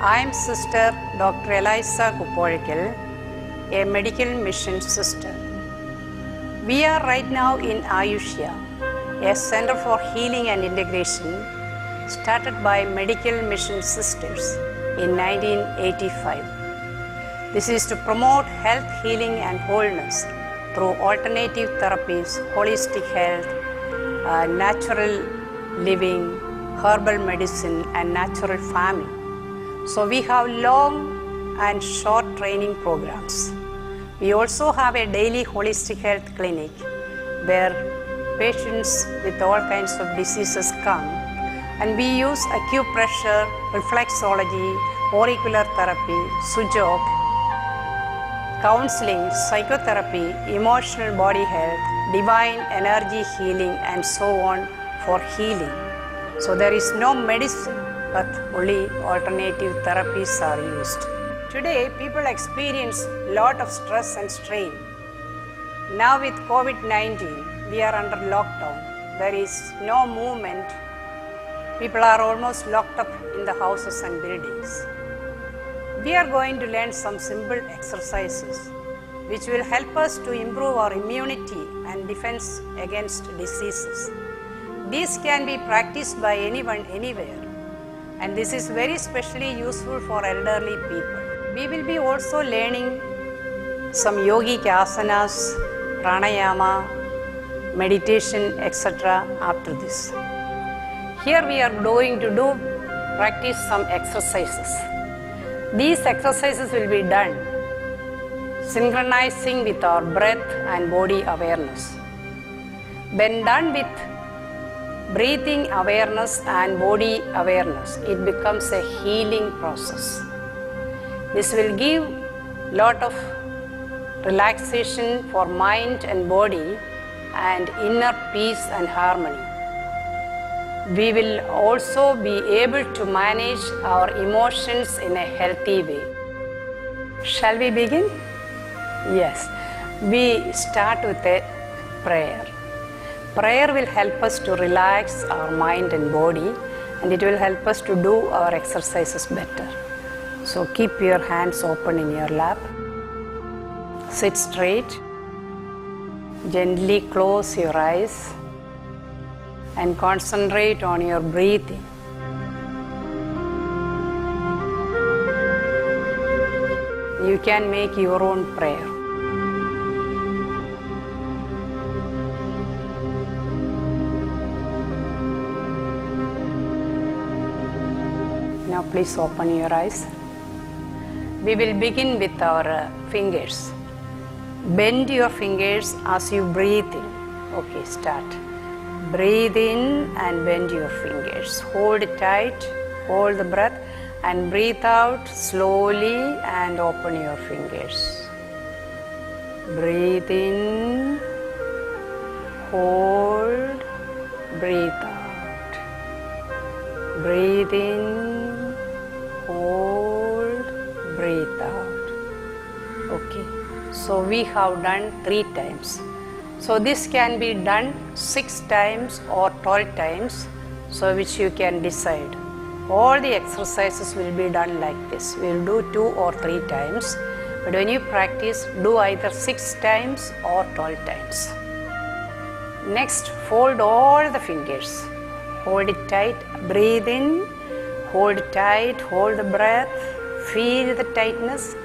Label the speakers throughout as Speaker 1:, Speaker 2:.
Speaker 1: I am Sister Dr. Eliza, a medical mission sister. We are right now in Ayushya, a center for healing and integration started by medical mission sisters in 1985. This is to promote health, healing and wholeness through alternative therapies, holistic health, natural living, herbal medicine and natural farming. So we have long and short training programs. We also have a daily holistic health clinic where patients with all kinds of diseases come, and we use acupressure, reflexology, auricular therapy, sujok, counseling, psychotherapy, emotional body health, divine energy healing and so on for healing. So there is no medicine, but only alternative therapies are used. Today, people experience a lot of stress and strain. Now with COVID-19, we are under lockdown. There is no movement. People are almost locked up in the houses and buildings. We are going to learn some simple exercises which will help us to improve our immunity and defense against diseases. These can be practiced by anyone, anywhere. And this is very specially useful for elderly people. We will be also learning some yogic asanas, pranayama, meditation, etc. after this. Here we are going to practice some exercises. These exercises will be done synchronizing with our breath and body awareness. When done with breathing awareness and body awareness, it becomes a healing process. This will give lot of relaxation for mind and body and inner peace and harmony. We will also be able to manage our emotions in a healthy way. Shall we begin? Yes. We start with a prayer. Prayer will help us to relax our mind and body, and it will help us to do our exercises better. So keep your hands open in your lap. Sit straight. Gently close your eyes and concentrate on your breathing. You can make your own prayer. Now please open your eyes. We will begin with our fingers. Bend your fingers as you breathe in. Okay, start. Breathe in and bend your fingers. Hold it tight, hold the breath and breathe out slowly and open your fingers. Breathe in, hold, breathe out. Breathe in, hold, breathe out. Okay, so we have done 3 times. So this can be done 6 times or 12 times, so which you can decide. All the exercises will be done like this. We will do 2 or 3 times, but when you practice, do either 6 times or 12 times. Next, fold all the fingers. Hold it tight, breathe in, hold tight, hold the breath, feel the tightness,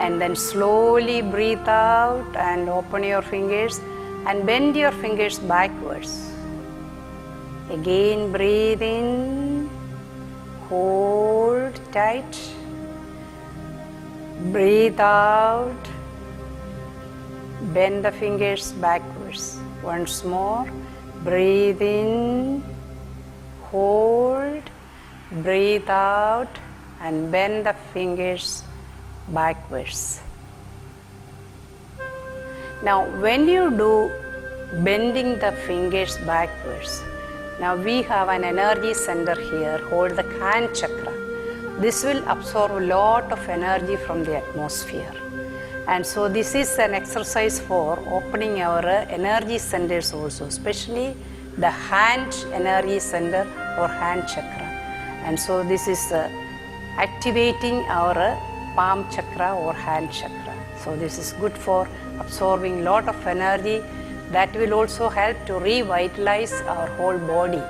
Speaker 1: and then slowly breathe out and open your fingers and bend your fingers backwards. Again breathe in, hold tight, breathe out, bend the fingers backwards. Once more, breathe in, hold, breathe out and bend the fingers backwards. Now when you do bending the fingers backwards, now we have an energy center here, hold the hand chakra. This will absorb a lot of energy from the atmosphere. And so this is an exercise for opening our energy centers also, especially the hand energy center or hand chakra. And so this is activating our palm chakra or hand chakra. So this is good for absorbing lot of energy. That will also help to revitalize our whole body.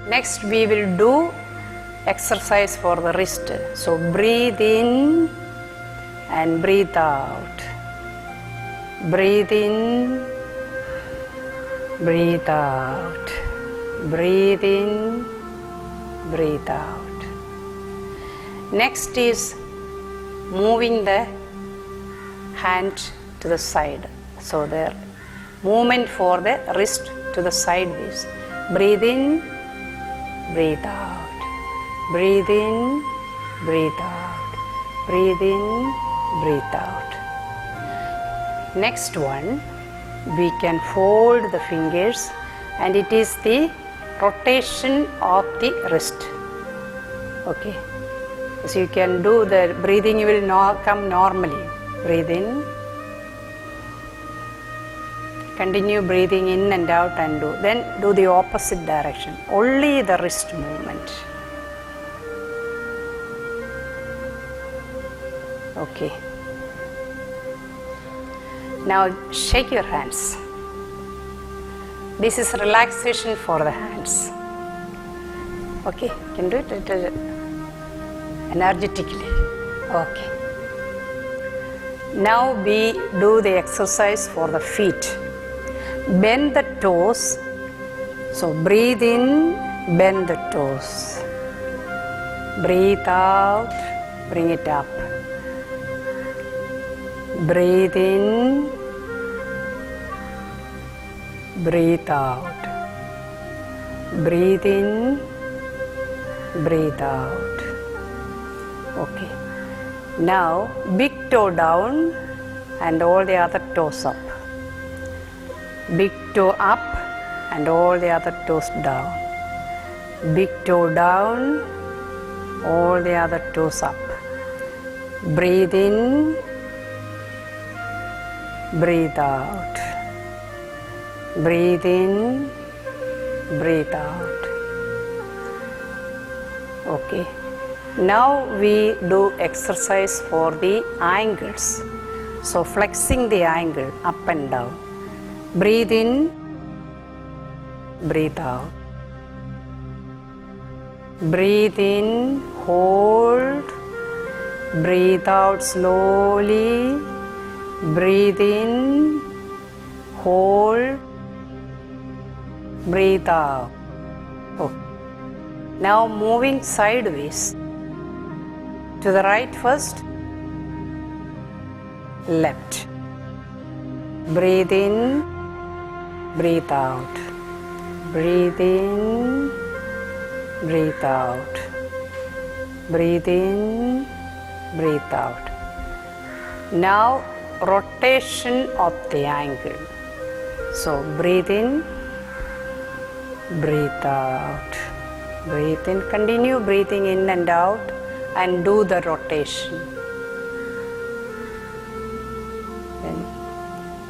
Speaker 1: Next we will do exercise for the wrist. So breathe in and breathe out. Breathe in, breathe out. Breathe in, breathe out. Next is moving the hand to the side. So the movement for the wrist to the sideways. Breathe in, breathe out. Breathe in, breathe out. Breathe in, breathe out. Next one, we can fold the fingers, and it is the rotation of the wrist. Okay. So you can do the breathing, you will come normally. Breathe in. Continue breathing in and out and do. Then do the opposite direction. Only the wrist movement. Okay. Now shake your hands. This is relaxation for the hands. Okay, can do it energetically. Okay. Now we do the exercise for the feet. Bend the toes. So breathe in, bend the toes. Breathe out, bring it up. Breathe in, breathe out. Breathe in, breathe out. Okay. Now big toe down and all the other toes up. Big toe up and all the other toes down. Big toe down, all the other toes up. Breathe in, breathe out. Breathe in, breathe out. Okay. Now we do exercise for the ankles. So flexing the ankle up and down. Breathe in, breathe out. Breathe in, hold. Breathe out slowly. Breathe in, hold. Breathe out. Okay. Now moving sideways. To the right first, left. Breathe in, breathe out. Breathe in, breathe out. Breathe in, breathe out. Now rotation of the ankle. So breathe in, breathe out. Breathe in, continue breathing in and out and do the rotation. Then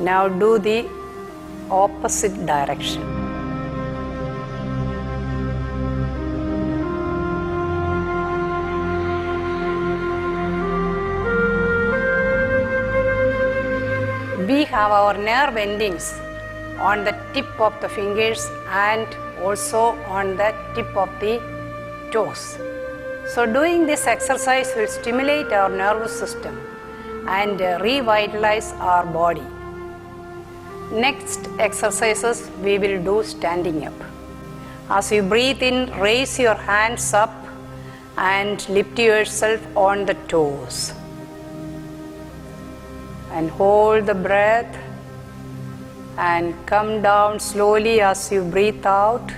Speaker 1: now do the opposite direction. We have our nerve endings on the tip of the fingers and also on the tip of the toes. So doing this exercise will stimulate our nervous system and revitalize our body. Next exercises we will do standing up. As you breathe in, raise your hands up and lift yourself on the toes. And hold the breath and come down slowly as you breathe out.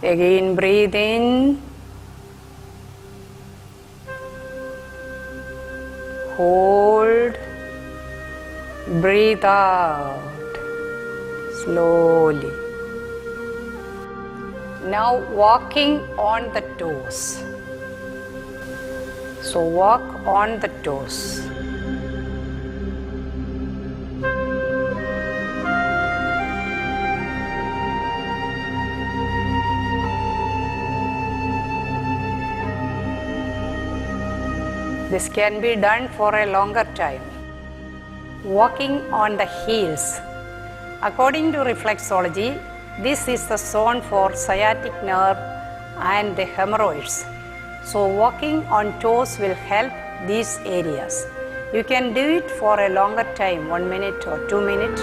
Speaker 1: Again breathe in, hold, breathe out slowly. Now walking on the toes. So walk on the toes. This can be done for a longer time. Walking on the heels. According to reflexology, this is the zone for sciatic nerve and the hemorrhoids. So walking on toes will help these areas. You can do it for a longer time, 1 minute or 2 minutes.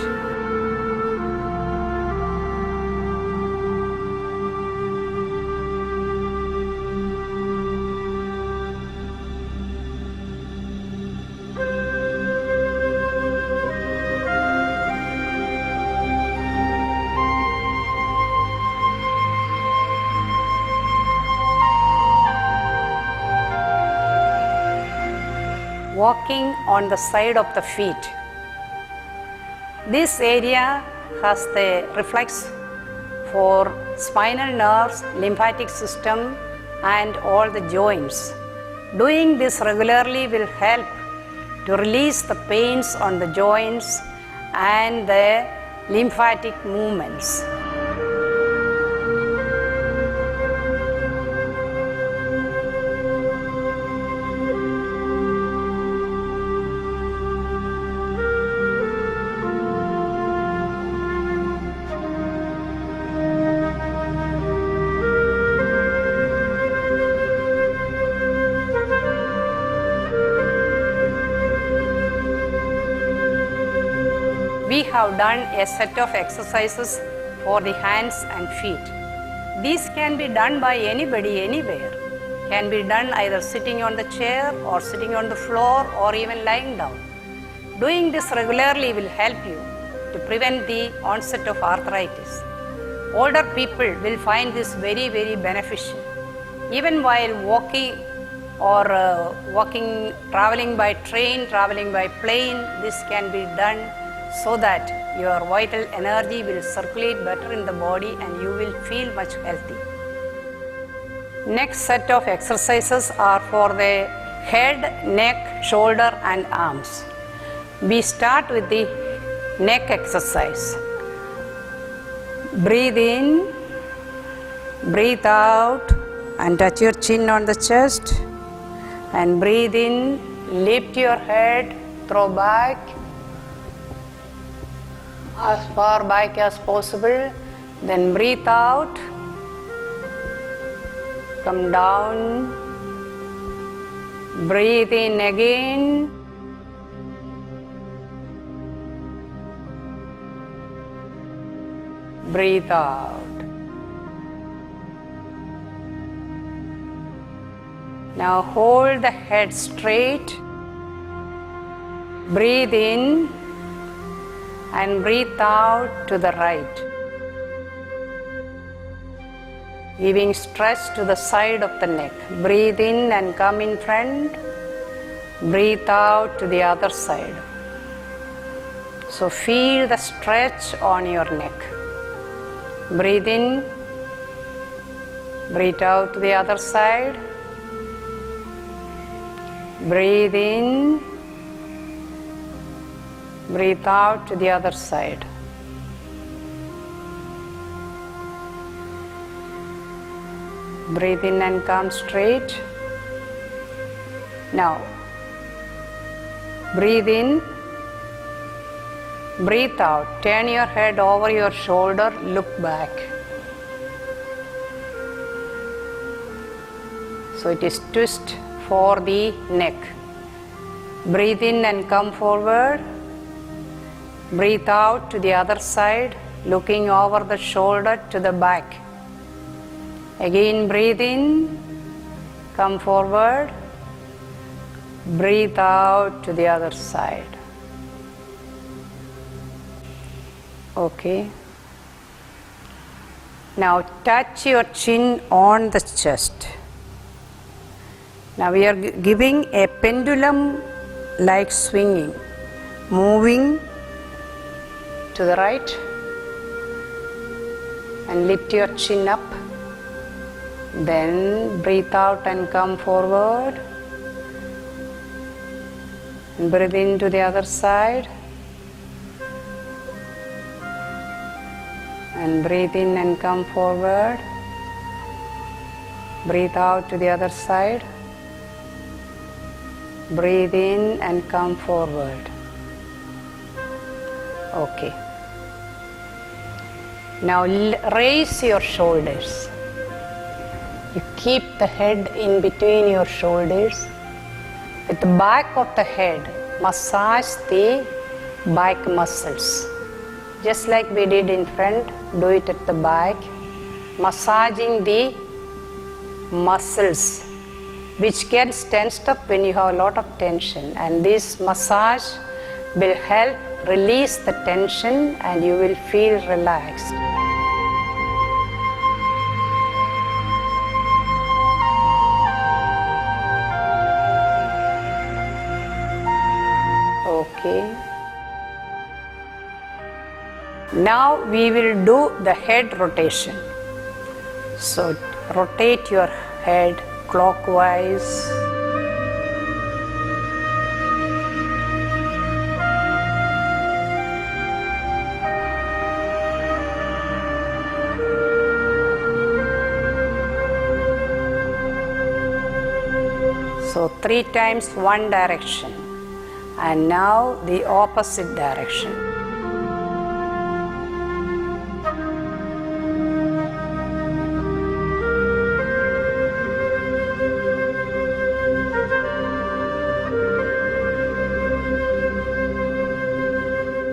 Speaker 1: Walking on the side of the feet. This area has the reflex for spinal nerves, lymphatic system and all the joints. Doing this regularly will help to release the pains on the joints and the lymphatic movements. We have done a set of exercises for the hands and feet. These can be done by anybody, anywhere. Can be done either sitting on the chair or sitting on the floor or even lying down. Doing this regularly will help you to prevent the onset of arthritis. Older people will find this very, very beneficial. Even while walking or traveling by train, traveling by plane, this can be done so that your vital energy will circulate better in the body and you will feel much healthy. Next set of exercises are for the head, neck, shoulder and arms. We start with the neck exercise. Breathe in, breathe out and touch your chin on the chest and breathe in, lift your head, throw back as far back as possible, then breathe out, come down, breathe in again, breathe out. Now hold the head straight, breathe in and breathe out to the right, giving stretch to the side of the neck. Breathe in and come in front, breathe out to the other side. So feel the stretch on your neck. Breathe in, breathe out to the other side, breathe in, breathe out to the other side. Breathe in and come straight. Now, breathe in, breathe out. Turn your head over your shoulder, look back. So it is twist for the neck. Breathe in and come forward. Breathe out to the other side, looking over the shoulder to the back. Again breathe in, come forward, breathe out to the other side. Okay. Now touch your chin on the chest. Now we are giving a pendulum like swinging, moving to the right and lift your chin up. Then breathe out and come forward. And breathe in to the other side. And breathe in and come forward. Breathe out to the other side. Breathe in and come forward. Okay. Now raise your shoulders. You keep the head in between your shoulders. With the back of the head, massage the back muscles. Just like we did in front, do it at the back. Massaging the muscles which gets tensed up when you have a lot of tension, and this massage will help release the tension and you will feel relaxed. Okay. Now we will do the head rotation. So rotate your head clockwise. So 3 times one direction, and now the opposite direction.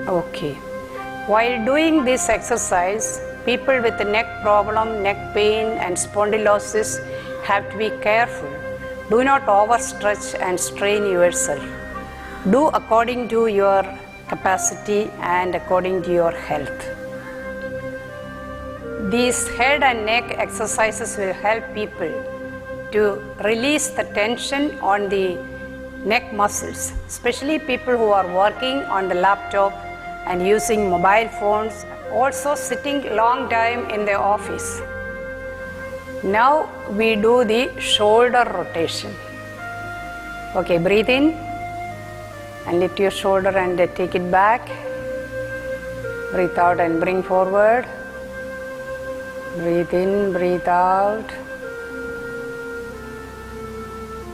Speaker 1: Okay. While doing this exercise, people with neck problem, neck pain and spondylosis have to be careful. Do not overstretch and strain yourself. Do according to your capacity and according to your health. These head and neck exercises will help people to release the tension on the neck muscles, especially people who are working on the laptop and using mobile phones, also sitting long time in the office. Now we do the shoulder rotation. Okay, breathe in and lift your shoulder and take it back. Breathe out and bring forward. Breathe in, breathe out.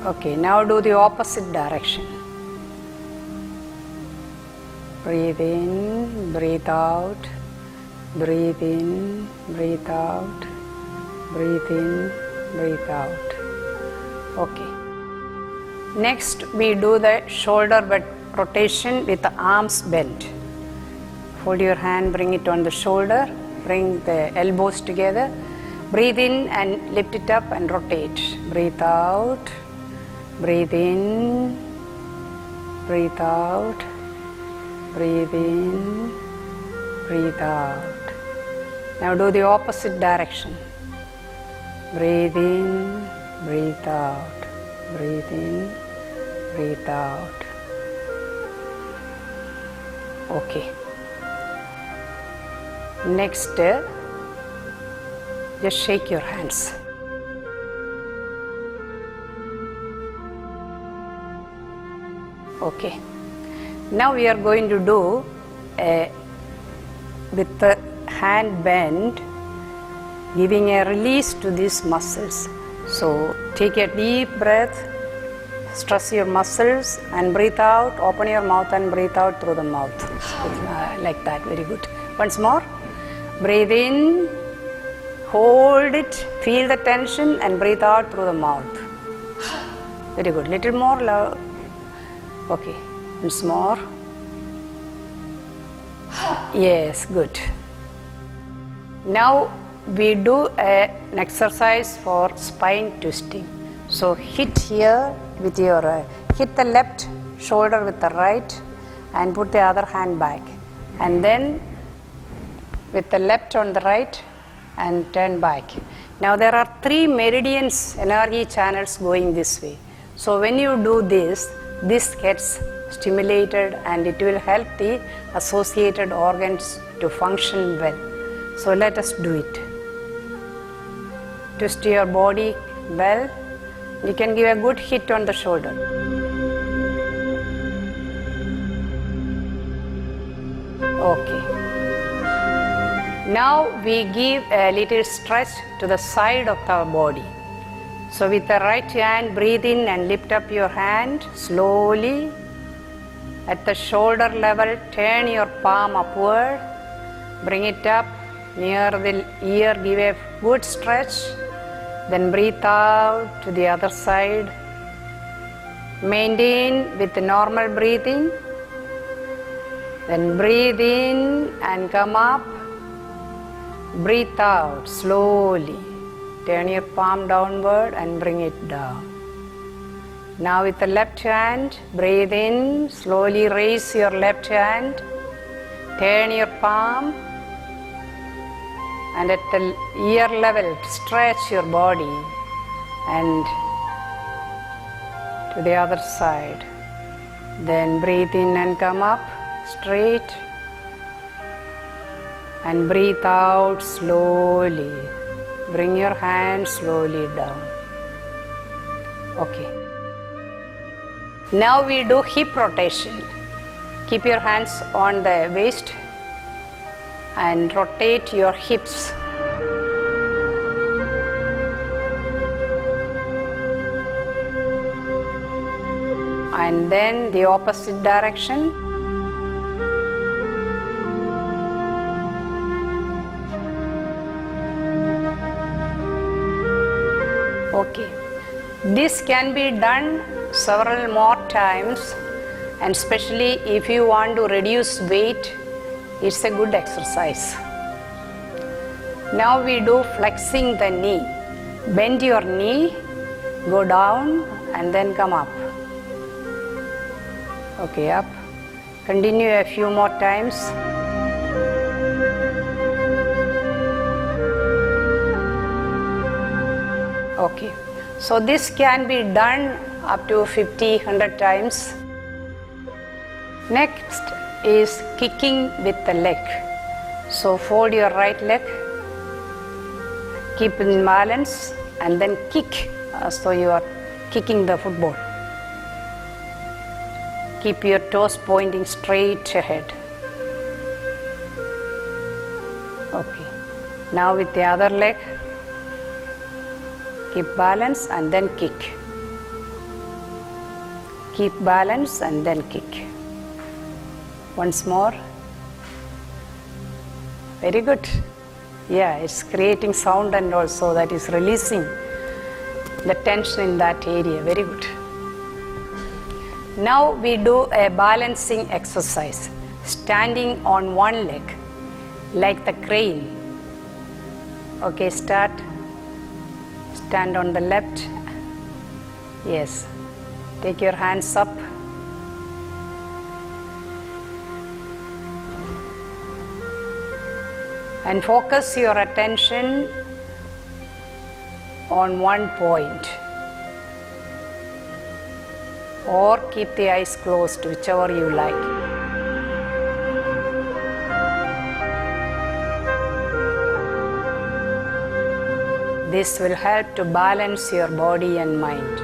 Speaker 1: Okay, now do the opposite direction. Breathe in, breathe out. Breathe in, breathe out. Breathe in, breathe out. Okay. Next, we do the shoulder rotation with the arms bent. Hold your hand, bring it on the shoulder, bring the elbows together. Breathe in and lift it up and rotate. Breathe out. Breathe in. Breathe out. Breathe in. Breathe out. Now do the opposite direction. Breathe in, breathe out. Breathe in, breathe out. Okay. Next, just shake your hands. Okay. Now we are going to do with the hand bend, giving a release to these muscles. So take a deep breath, stress your muscles and breathe out, open your mouth and breathe out through the mouth. Like that, very good. Once more, breathe in, hold it, feel the tension and breathe out through the mouth. Very good, little more loud. Okay, once more. Yes, good. Now we do an exercise for spine twisting. So hit here with your, hit the left shoulder with the right and put the other hand back. And then with the left on the right and turn back. Now there are 3 meridians, energy channels going this way. So when you do this, this gets stimulated and it will help the associated organs to function well. So let us do it. Twist your body well. You can give a good hit on the shoulder. Okay. Now we give a little stretch to the side of our body. So with the right hand, breathe in and lift up your hand slowly. At the shoulder level, turn your palm upward. Bring it up near the ear, give a good stretch. Then breathe out to the other side. Maintain with the normal breathing. Then breathe in and come up. Breathe out slowly. Turn your palm downward and bring it down. Now with the left hand, breathe in, slowly raise your left hand, turn your palm, and at the ear level, stretch your body and to the other side. Then breathe in and come up straight and breathe out slowly. Bring your hand slowly down. Okay. Now we do hip rotation. Keep your hands on the waist and rotate your hips. And then the opposite direction. Okay. This can be done several more times, and especially if you want to reduce weight, it's a good exercise. Now we do flexing the knee. Bend your knee, go down and then come up. Okay, up. Continue a few more times. Okay, so this can be done up to 50-100 times. Next is kicking with the leg. So fold your right leg, keep in balance and then kick so you are kicking the football. Keep your toes pointing straight ahead. Okay, now with the other leg, keep balance and then kick. Keep balance and then kick. Once more. Very good. Yeah, it's creating sound and also that is releasing the tension in that area. Very good. Now we do a balancing exercise. Standing on one leg like the crane. Okay, start. Stand on the left. Yes. Take your hands up. And focus your attention on one point. Or keep the eyes closed, whichever you like. This will help to balance your body and mind.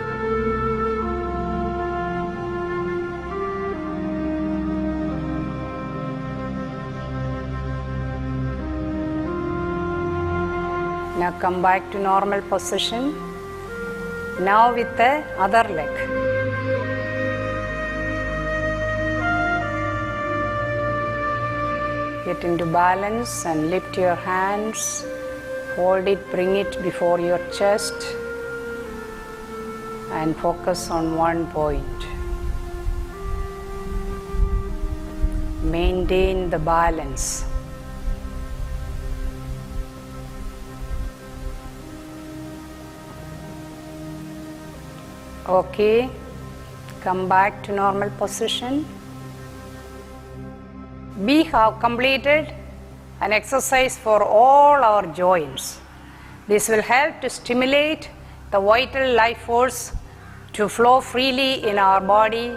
Speaker 1: Now come back to normal position. Now with the other leg. Get into balance and lift your hands. Hold it, bring it before your chest and focus on one point. Maintain the balance. Okay, come back to normal position. We have completed an exercise for all our joints. This will help to stimulate the vital life force to flow freely in our body,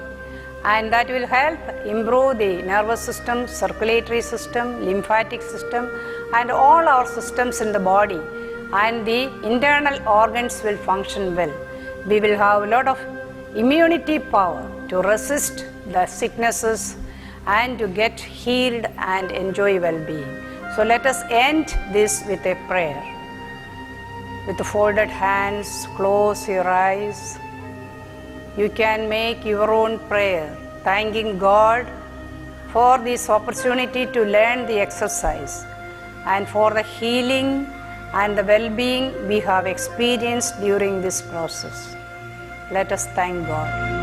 Speaker 1: and that will help improve the nervous system, circulatory system, lymphatic system and all our systems in the body, and the internal organs will function well. We will have a lot of immunity power to resist the sicknesses and to get healed and enjoy well-being. So let us end this with a prayer. With folded hands, close your eyes. You can make your own prayer, thanking God for this opportunity to learn the exercise and for the healing and the well-being we have experienced during this process. Let us thank God.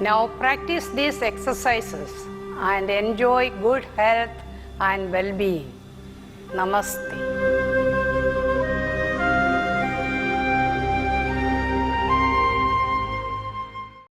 Speaker 1: Now practice these exercises and enjoy good health and well-being. Namaste.